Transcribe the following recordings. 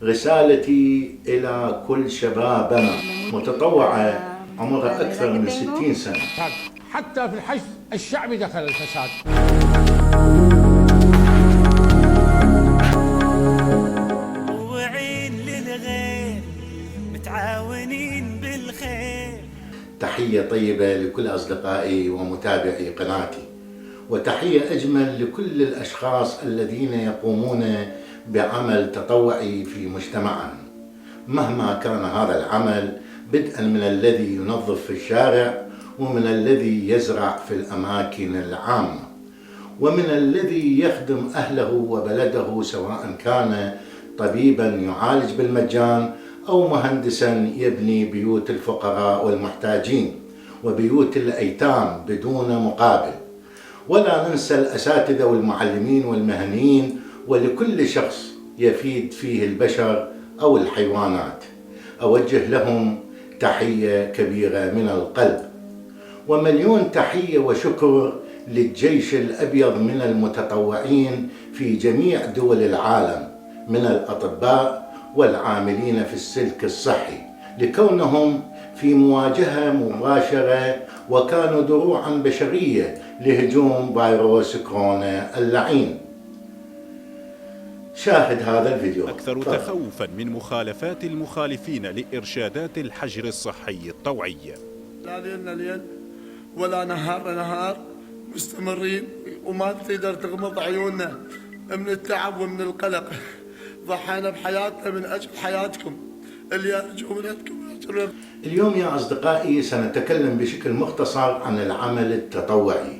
رسالتي إلى كل شبابنا متطوعة عمرها أكثر من 60 سنة. حتى في الحشد الشعبي دخل الفساد. وعين للغير متعاونين بالخير. تحية طيبة لكل أصدقائي ومتابعي قناتي، وتحية أجمل لكل الأشخاص الذين يقومون بعمل تطوعي في مجتمعنا، مهما كان هذا العمل، بدءا من الذي ينظف في الشارع، ومن الذي يزرع في الأماكن العامة، ومن الذي يخدم أهله وبلده، سواء كان طبيبا يعالج بالمجان أو مهندسا يبني بيوت الفقراء والمحتاجين وبيوت الأيتام بدون مقابل. ولا ننسى الأساتذة والمعلمين والمهنيين، ولكل شخص يفيد فيه البشر أو الحيوانات. أوجه لهم تحية كبيرة من القلب، ومليون تحية وشكر للجيش الأبيض من المتطوعين في جميع دول العالم، من الأطباء والعاملين في السلك الصحي، لكونهم في مواجهة مباشرة وكانوا دروعا بشرية لهجوم فيروس كورونا اللعين. شاهد هذا الفيديو. أكثر تخوفا من مخالفات المخالفين لإرشادات الحجر الصحي الطوعي. لا ليلنا ليل ولا نهارنا نهار، مستمرين وما تقدر تغمض عيوننا من التعب ومن القلق. ضحينا بحياتنا من أجل حياتكم اللي أرجو منكم. اليوم يا أصدقائي سنتكلم بشكل مختصر عن العمل التطوعي.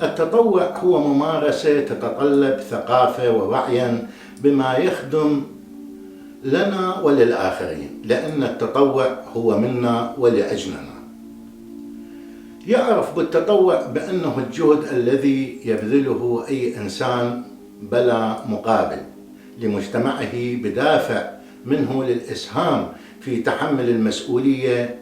التطوع هو ممارسة تتطلب ثقافة ووعيا بما يخدم لنا وللآخرين، لأن التطوع هو منا ولأجلنا. يعرف بالتطوع بأنه الجهد الذي يبذله أي إنسان بلا مقابل لمجتمعه بدافع منه للإسهام في تحمل المسؤولية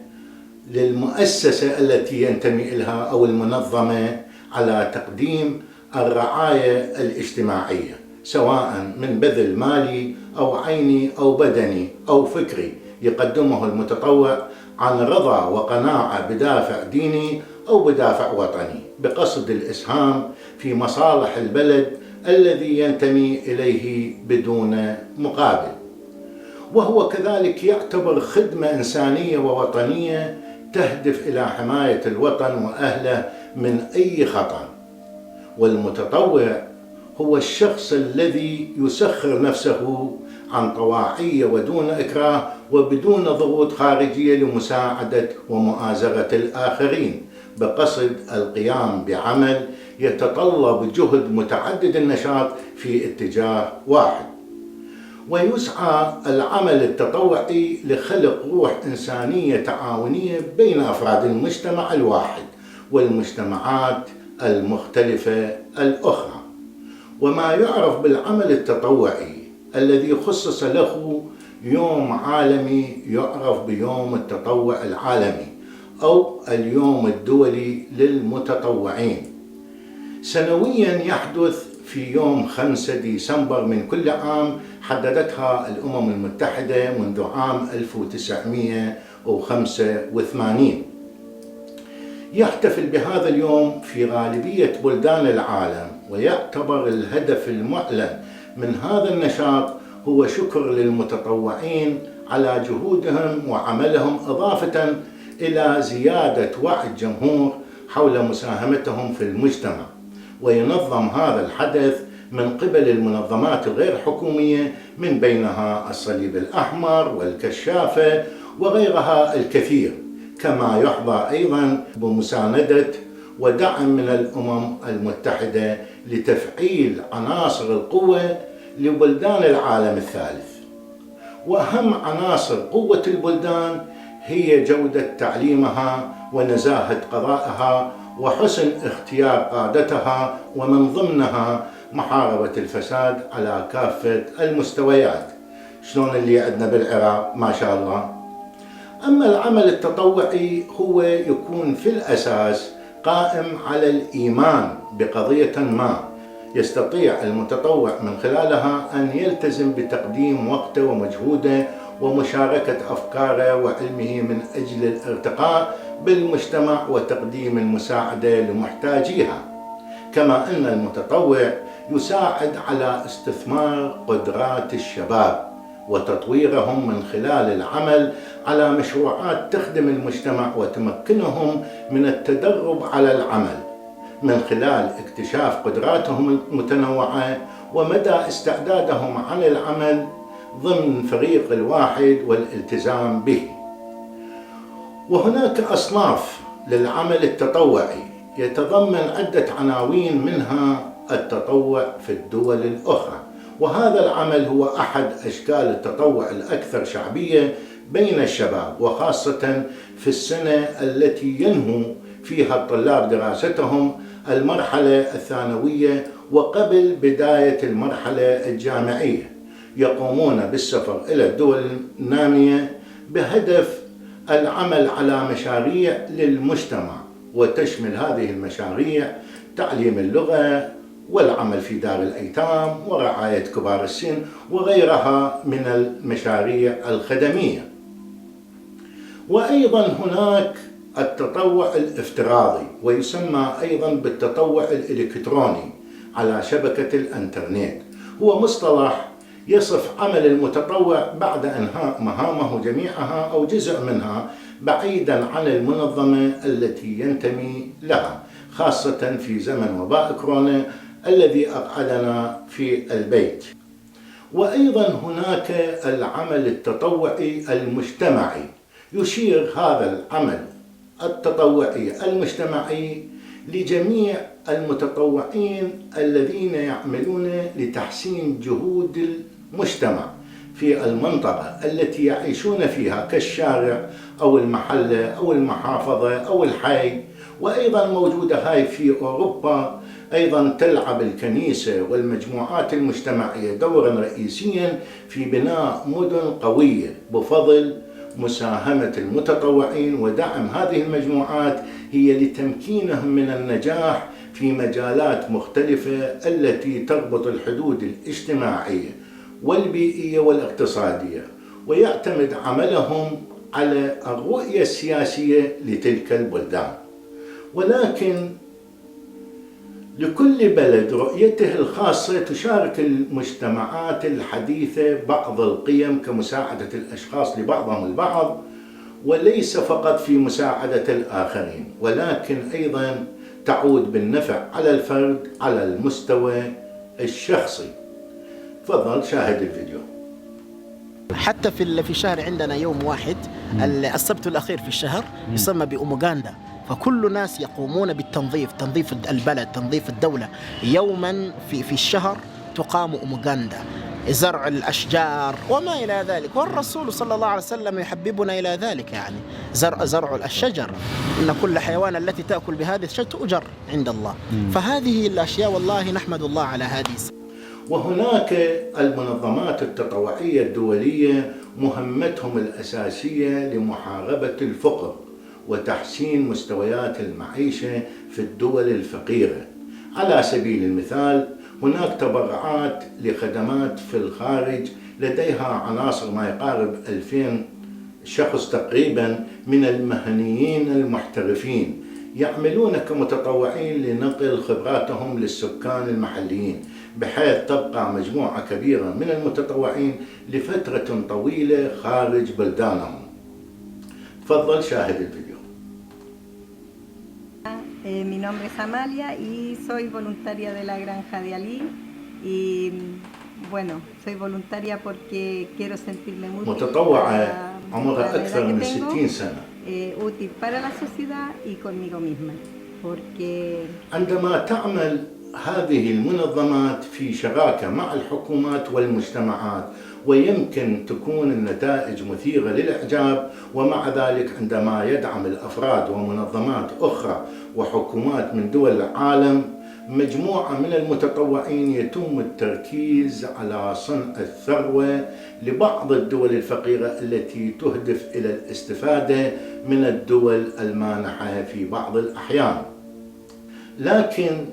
للمؤسسة التي ينتمي إليها أو المنظمة على تقديم الرعاية الاجتماعية، سواء من بذل مالي أو عيني أو بدني أو فكري يقدمه المتطوع عن رضا وقناعة بدافع ديني أو بدافع وطني، بقصد الإسهام في مصالح البلد الذي ينتمي إليه بدون مقابل. وهو كذلك يعتبر خدمة إنسانية ووطنية تهدف إلى حماية الوطن وأهله من أي خطر. والمتطوع هو الشخص الذي يسخر نفسه عن طواعية ودون إكراه وبدون ضغوط خارجية لمساعدة ومؤازرة الآخرين، بقصد القيام بعمل يتطلب جهد متعدد النشاط في اتجاه واحد. ويسعى العمل التطوعي لخلق روح إنسانية تعاونية بين أفراد المجتمع الواحد والمجتمعات المختلفة الأخرى. وما يعرف بالعمل التطوعي الذي خصص له يوم عالمي يعرف بيوم التطوع العالمي أو اليوم الدولي للمتطوعين، سنويا يحدث في يوم 5 ديسمبر من كل عام، حددتها الأمم المتحدة منذ عام 1985. يحتفل بهذا اليوم في غالبية بلدان العالم، ويعتبر الهدف المعلن من هذا النشاط هو شكر للمتطوعين على جهودهم وعملهم، إضافة إلى زيادة وعي الجمهور حول مساهمتهم في المجتمع. وينظم هذا الحدث من قبل المنظمات الغير حكومية، من بينها الصليب الأحمر والكشافة وغيرها الكثير، كما يحظى أيضا بمساندة ودعم من الأمم المتحدة لتفعيل عناصر القوة لبلدان العالم الثالث. وأهم عناصر قوة البلدان هي جودة تعليمها ونزاهة قضائها وحسن اختيار قادتها، ومن ضمنها محاربة الفساد على كافة المستويات، شلون اللي عندنا بالعراق ما شاء الله. أما العمل التطوعي هو يكون في الأساس قائم على الإيمان بقضية ما يستطيع المتطوع من خلالها أن يلتزم بتقديم وقته ومجهوده ومشاركة أفكاره وعلمه من أجل الارتقاء بالمجتمع وتقديم المساعدة لمحتاجيها. كما أن المتطوع يساعد على استثمار قدرات الشباب وتطويرهم من خلال العمل على مشروعات تخدم المجتمع وتمكنهم من التدرب على العمل من خلال اكتشاف قدراتهم المتنوعة ومدى استعدادهم على العمل ضمن فريق الواحد والالتزام به. وهناك أصناف للعمل التطوعي يتضمن عدة عناوين، منها التطوع في الدول الأخرى، وهذا العمل هو أحد أشكال التطوع الأكثر شعبية بين الشباب، وخاصة في السنة التي ينهو فيها الطلاب دراستهم المرحلة الثانوية وقبل بداية المرحلة الجامعية. يقومون بالسفر إلى الدول النامية بهدف العمل على مشاريع للمجتمع، وتشمل هذه المشاريع تعليم اللغة والعمل في دار الأيتام ورعاية كبار السن وغيرها من المشاريع الخدمية. وأيضا هناك التطوع الافتراضي، ويسمى أيضا بالتطوع الإلكتروني على شبكة الإنترنت. هو مصطلح يصف عمل المتطوع بعد إنهاء مهامه جميعها أو جزء منها بعيدا عن المنظمة التي ينتمي لها، خاصة في زمن وباء كورونا الذي أقعدنا في البيت. وأيضا هناك العمل التطوعي المجتمعي، يشير هذا العمل التطوعي المجتمعي لجميع المتطوعين الذين يعملون لتحسين جهود المجتمع في المنطقة التي يعيشون فيها كالشارع أو المحلة أو المحافظة أو الحي. وأيضا موجودة هاي في أوروبا، أيضا تلعب الكنيسة والمجموعات المجتمعية دورا رئيسيا في بناء مدن قوية بفضل مساهمة المتطوعين، ودعم هذه المجموعات هي لتمكينهم من النجاح في مجالات مختلفة التي تربط الحدود الاجتماعية والبيئية والاقتصادية، ويعتمد عملهم على الرؤية السياسية لتلك البلدان. ولكن لكل بلد رؤيته الخاصة. تشارك المجتمعات الحديثة بعض القيم كمساعدة الأشخاص لبعضهم البعض، وليس فقط في مساعدة الآخرين، ولكن أيضا تعود بالنفع على الفرد على المستوى الشخصي. تفضل شاهد الفيديو. حتى في الشهر عندنا يوم واحد السبت الأخير في الشهر يسمى بأوموغاندا، فكل الناس يقومون بالتنظيف، تنظيف البلد، تنظيف الدولة. يوما في الشهر تقام أوموغاندا، زرع الأشجار وما إلى ذلك، والرسول صلى الله عليه وسلم يحببنا إلى ذلك، يعني زرع الشجر، إن كل حيوان التي تأكل بهذه الشجر تؤجر عند الله. فهذه الأشياء والله نحمد الله على هذه. وهناك المنظمات التطوعية الدولية مهمتهم الأساسية لمحاربة الفقر وتحسين مستويات المعيشة في الدول الفقيرة. على سبيل المثال هناك تبرعات لخدمات في الخارج لديها عناصر ما يقارب 2000 شخص تقريبا من المهنيين المحترفين يعملون كمتطوعين لنقل خبراتهم للسكان المحليين، بحيث تبقى مجموعة كبيرة من المتطوعين لفترة طويلة خارج بلدانهم. تفضل شاهد الفيديو. Mi nombre es Amalia y soy voluntaria de la granja de Alí y bueno, soy voluntaria porque quiero sentirme muy متطوعة عمرها أكثر من 60 سنة. útil para la sociedad y conmigo misma porque عندما تعمل هذه المنظمات في شراكة مع الحكومات والمجتمعات ويمكن تكون النتائج مثيرة للإعجاب، ومع ذلك عندما يدعم الأفراد ومنظمات أخرى وحكومات من دول العالم مجموعة من المتطوعين يتم التركيز على صنع الثروة لبعض الدول الفقيرة التي تهدف إلى الاستفادة من الدول المانحة في بعض الأحيان. لكن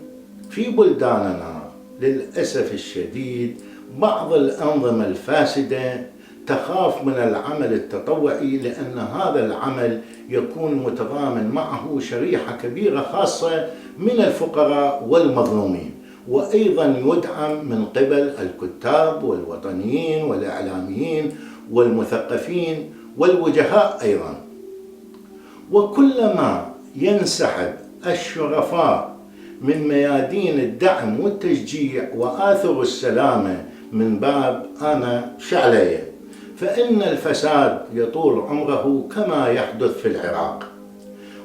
في بلداننا للأسف الشديد بعض الأنظمة الفاسدة تخاف من العمل التطوعي، لأن هذا العمل يكون متضامن معه شريحة كبيرة خاصة من الفقراء والمظلومين، وأيضا يدعم من قبل الكتاب والوطنيين والإعلاميين والمثقفين والوجهاء أيضا. وكلما ينسحب الشرفاء من ميادين الدعم والتشجيع وآثر السلامة من باب أنا شعلية، فإن الفساد يطول عمره كما يحدث في العراق،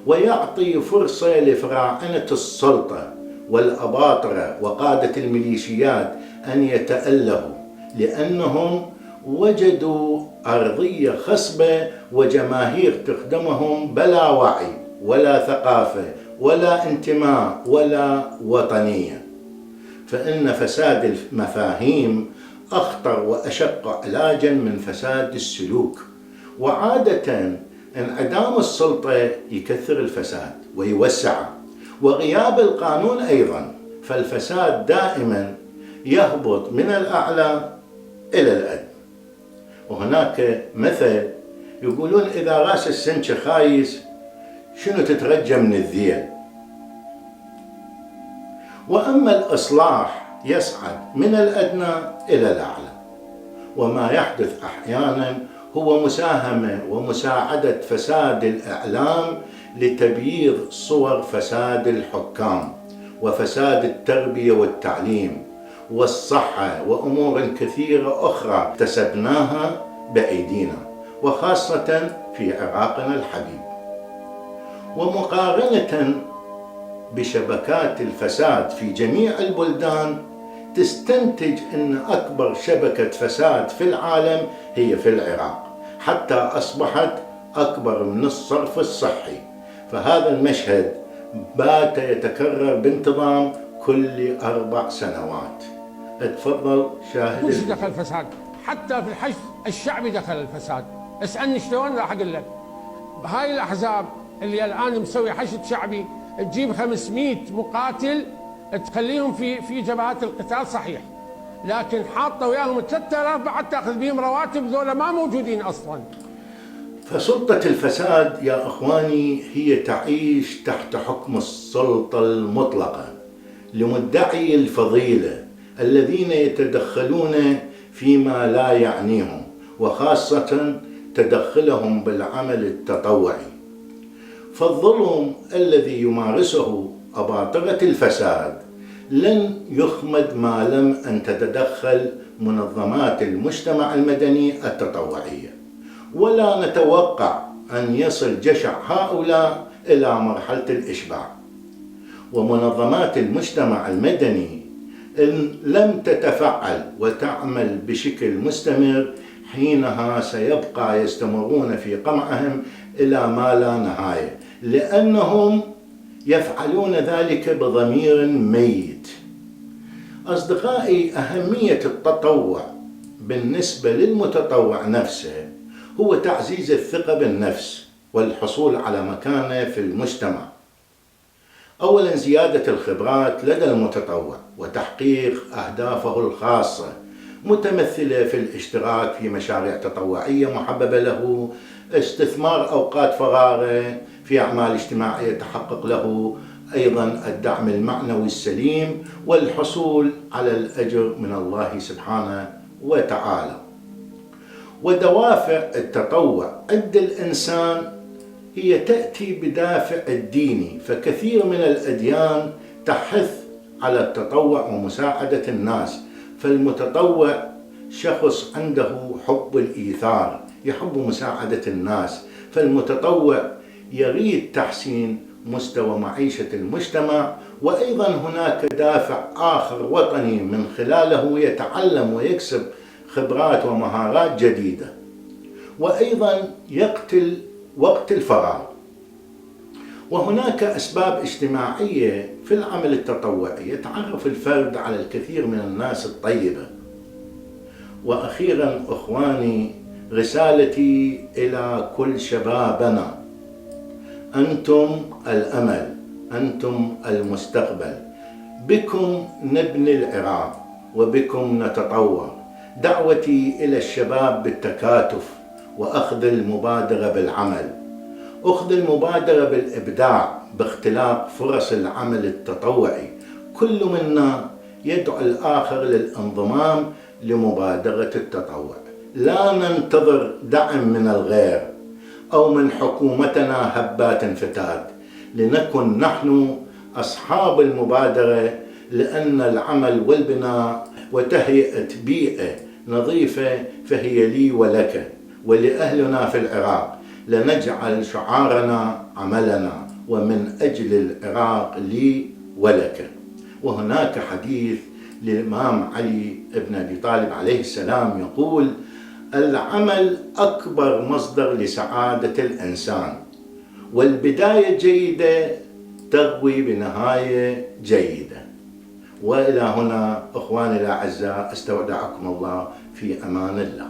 ويعطي فرصة لفراعنة السلطة والأباطرة وقادة الميليشيات أن يتألهوا، لأنهم وجدوا أرضية خصبة وجماهير تخدمهم بلا وعي ولا ثقافة ولا انتماء ولا وطنية. فإن فساد المفاهيم أخطر وأشق علاجا من فساد السلوك، وعادة انعدام السلطة يكثر الفساد ويوسعه، وغياب القانون أيضا، فالفساد دائما يهبط من الأعلى إلى الأدنى. وهناك مثل يقولون إذا راس السنشة خايس شنو تترجى من الذيل. وأما الإصلاح يصعد من الأدنى إلى الأعلى، وما يحدث أحيانا هو مساهمة ومساعدة فساد الإعلام لتبييض صور فساد الحكام وفساد التربية والتعليم والصحة وأمور كثيرة أخرى اكتسبناها بأيدينا، وخاصة في عراقنا الحبيب. ومقارنة بشبكات الفساد في جميع البلدان تستنتج أن أكبر شبكة فساد في العالم هي في العراق، حتى أصبحت أكبر من الصرف الصحي. فهذا المشهد بات يتكرر بانتظام كل 4 سنوات. اتفضل شاهد. مش دخل الفساد، حتى في الحشد الشعبي دخل الفساد. اسألني شلون راح أقول لك. هاي الأحزاب اللي الآن مسوي حشد شعبي تجيب 500 مقاتل تخليهم في جبهات القتال صحيح، لكن حاطه وياهم 3000 بعد تاخذ بهم رواتب، ذولا ما موجودين اصلا. فسلطة الفساد يا اخواني هي تعيش تحت حكم السلطة المطلقة لمدعي الفضيلة الذين يتدخلون فيما لا يعنيهم، وخاصة تدخلهم بالعمل التطوعي. فالظلم الذي يمارسه أباطرة الفساد لن يخمد ما لم أن تتدخل منظمات المجتمع المدني التطوعية، ولا نتوقع أن يصل جشع هؤلاء إلى مرحلة الإشباع. ومنظمات المجتمع المدني إن لم تتفعل وتعمل بشكل مستمر حينها سيبقى يستمرون في قمعهم إلى ما لا نهاية، لأنهم يفعلون ذلك بضمير ميت. أصدقائي، أهمية التطوع بالنسبة للمتطوع نفسه هو تعزيز الثقة بالنفس والحصول على مكانة في المجتمع. أولا زيادة الخبرات لدى المتطوع وتحقيق أهدافه الخاصة، متمثلة في الاشتراك في مشاريع تطوعية محببة له، استثمار أوقات فراغه في أعمال اجتماعية تحقق له أيضا الدعم المعنوي السليم والحصول على الأجر من الله سبحانه وتعالى. ودوافع التطوع عند الإنسان هي تأتي بدافع الديني، فكثير من الأديان تحث على التطوع ومساعدة الناس، فالمتطوع شخص عنده حب الإيثار، يحب مساعدة الناس، فالمتطوع يريد تحسين مستوى معيشة المجتمع. وأيضا هناك دافع آخر وطني من خلاله يتعلم ويكسب خبرات ومهارات جديدة، وأيضا يقتل وقت الفراغ. وهناك أسباب اجتماعية في العمل التطوعي، يتعرف الفرد على الكثير من الناس الطيبة. وأخيرا أخواني، رسالتي إلى كل شبابنا: أنتم الأمل، أنتم المستقبل. بكم نبني العراق وبكم نتطور. دعوتي إلى الشباب بالتكاتف وأخذ المبادرة بالعمل، أخذ المبادرة بالإبداع باختلاق فرص العمل التطوعي. كل منا يدعو الآخر للانضمام لمبادرة التطوع. لا ننتظر دعم من الغير أو من حكومتنا هبات فتات، لنكن نحن أصحاب المبادرة، لأن العمل والبناء وتهيئة بيئة نظيفة فهي لي ولك ولأهلنا في العراق. لنجعل شعارنا عملنا، ومن أجل العراق لي ولك. وهناك حديث للإمام علي بن أبي طالب عليه السلام يقول: العمل أكبر مصدر لسعادة الإنسان، والبداية جيدة تروي بنهاية جيدة. وإلى هنا أخواني الأعزاء، استودعكم الله في أمان الله.